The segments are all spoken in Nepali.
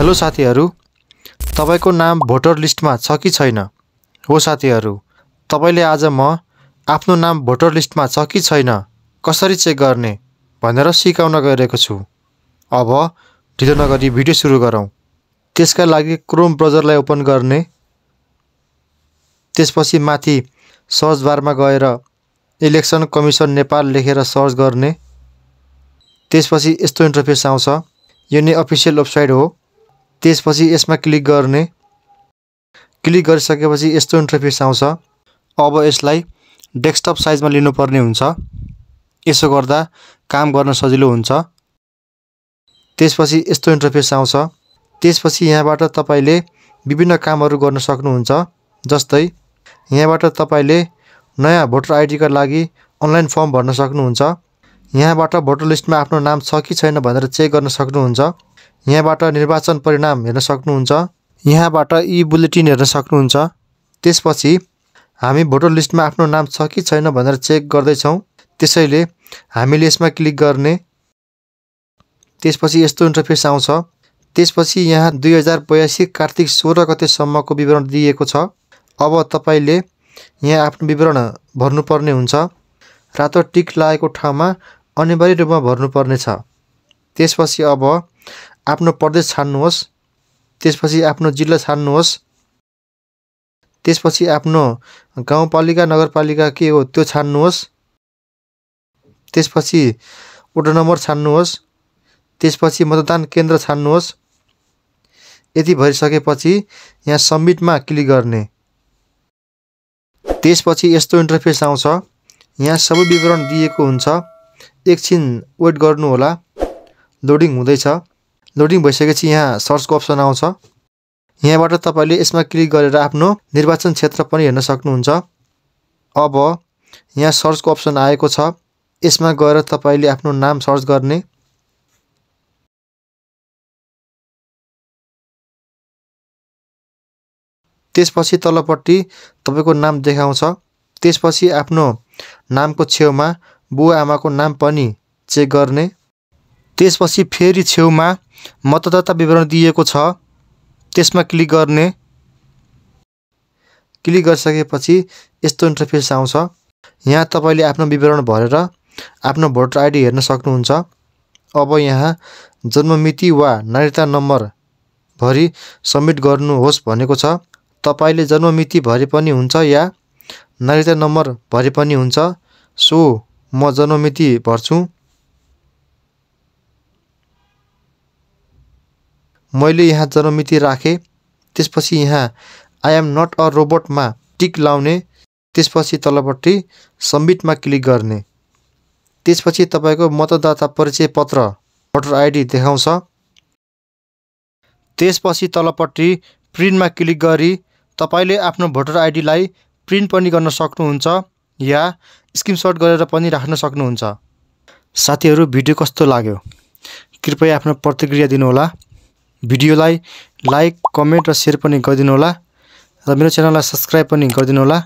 हेलो साथीहरु, तपाईको नाम भोटर लिस्टमा छ कि छैन? हो साथीहरु, तपाईले आज म आफ्नो नाम भोटर लिस्टमा छ कि छैन कसरी चेक गर्ने भनेर सिकाउन गइरहेको छु। अब ढिलो नगरी भिडियो सुरु गरौँ। त्यसका लागि क्रोम ब्राउजरलाई ओपन गर्ने, त्यसपछि माथि सर्च बारमा गएर इलेक्सन कमिसन नेपाल लेखेर सर्च गर्ने। त्यसपछि यस्तो इन्टरफेस आउँछ। यो नै अफिसियल वेबसाइट हो। त्यसपछि यसमा क्लिक गर्ने। क्लिक गरिसकेपछि यस्तो इन्टरफेस आउँछ। अब यसलाई डेस्कटप साइजमा लिनुपर्ने हुन्छ। यसो गर्दा काम गर्न सजिलो हुन्छ। त्यसपछि यस्तो इन्टरफेस आउँछ। त्यसपछि यहाँबाट तपाईले विभिन्न कामहरु गर्न सक्नुहुन्छ। जस्तै यहाँबाट तपाईले नयाँ भोटर आइडी का लागि अनलाइन फर्म भर्न सक्नुहुन्छ। यहाँबाट भोटर लिस्टमा आफ्नो नाम छ कि छैन भनेर चेक गर्न सक्नुहुन्छ। यहाँबाट निर्वाचन परिणाम हेर्न सक्नुहुन्छ। यहाँबाट ई-बुलेटिन हेर्न सक्नुहुन्छ। त्यसपछि हामी भोटर लिस्टमा आफ्नो नाम छ कि छैन भनेर चेक गर्दै छौं, त्यसैले हामीले यसमा क्लिक गर्ने। त्यसपछि यस्तो इन्टरफेस आउँछ। त्यसपछि यहाँ 2082 कार्तिक 16 गते सम्मको विवरण दिएको छ। अब तपाईले यहाँ आफ्नो विवरण भर्नुपर्ने हुन्छ। रातो टिक लागेको ठाउँमा अनिवार्य रूपमा भर्नुपर्ने छ। त्यसपछि अब आफ्नो प्रदेश छान्नुहोस्। त्यसपछि आफ्नो जिल्ला छान्नुहोस्। त्यसपछि आफ्नो गाउँपालिका नगरपालिका के हो त्यो छान्नुहोस्। त्यसपछि वडा नम्बर छान्नुहोस्। त्यसपछि मतदान केन्द्र छान्नुहोस्। यति भइसकेपछि यहाँ सबमिटमा क्लिक गर्ने। त्यसपछि यस्तो इन्टरफेस आउँछ। यहाँ सबै विवरण दिएको हुन्छ। एकछिन वेट गर्नु होला। लोडिङ हुँदैछ। लोडिङ भइसकेपछि यहाँ सर्चको अप्सन आउँछ। यहाँबाट तपाईले यसमा क्लिक गरेर आफ्नो निर्वाचन क्षेत्र पनि हेर्न सक्नुहुन्छ। अब यहाँ सर्चको अप्सन आएको छ। यसमा गएर तपाईले आफ्नो नाम सर्च गर्ने। त्यसपछि तलपट्टि तपाईको नाम देखाउँछ। त्यसपछि आफ्नो नामको छेउमा बुवा आमाको नाम पनि चेक गर्ने। त्यसपछि फेरि छेउमा मतदाता विवरण दिएको छ, त्यसमा क्लिक गर्ने। क्लिक गरिसकेपछि यस्तो इन्टरफेस आउँछ। यहाँ तपाईले आफ्नो विवरण भरेर आफ्नो भोटर आइडी हेर्न सक्नुहुन्छ। अब यहाँ जन्ममिति वा नागरिकता नम्बर भरि सबमिट गर्नुहोस् भनेको छ। तपाईले जन्ममिति भरे पनि हुन्छ या नागरिकता नम्बर भरे पनि हुन्छ। सो म जन्ममिति भर्छु। मैले यहाँ जन्ममिति राखे। त्यसपछि यहाँ I am not a robot मा टिक लाउने। त्यसपछि तलपट्टि सबमिटमा क्लिक गर्ने। त्यसपछि तपाईको मतदाता परिचय पत्र भोटर आइडी देखाउँछ। त्यसपछि तलपट्टि प्रिन्टमा क्लिक गरी तपाईले आफ्नो भोटर आइडीलाई प्रिन्ट पनि गर्न सक्नुहुन्छ या स्क्रिनशट गरेर पनि राख्न सक्नुहुन्छ। साथीहरु, भिडियो कस्तो लाग्यो कृपया आफ्नो प्रतिक्रिया दिनुहोला। भिडियोलाई लाइक, कमेन्ट र शेयर पनि गरिदिनुहोला र मेरो च्यानललाई सब्स्क्राइब पनि गरिदिनुहोला।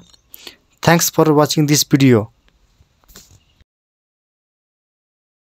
Thanks for watching this video.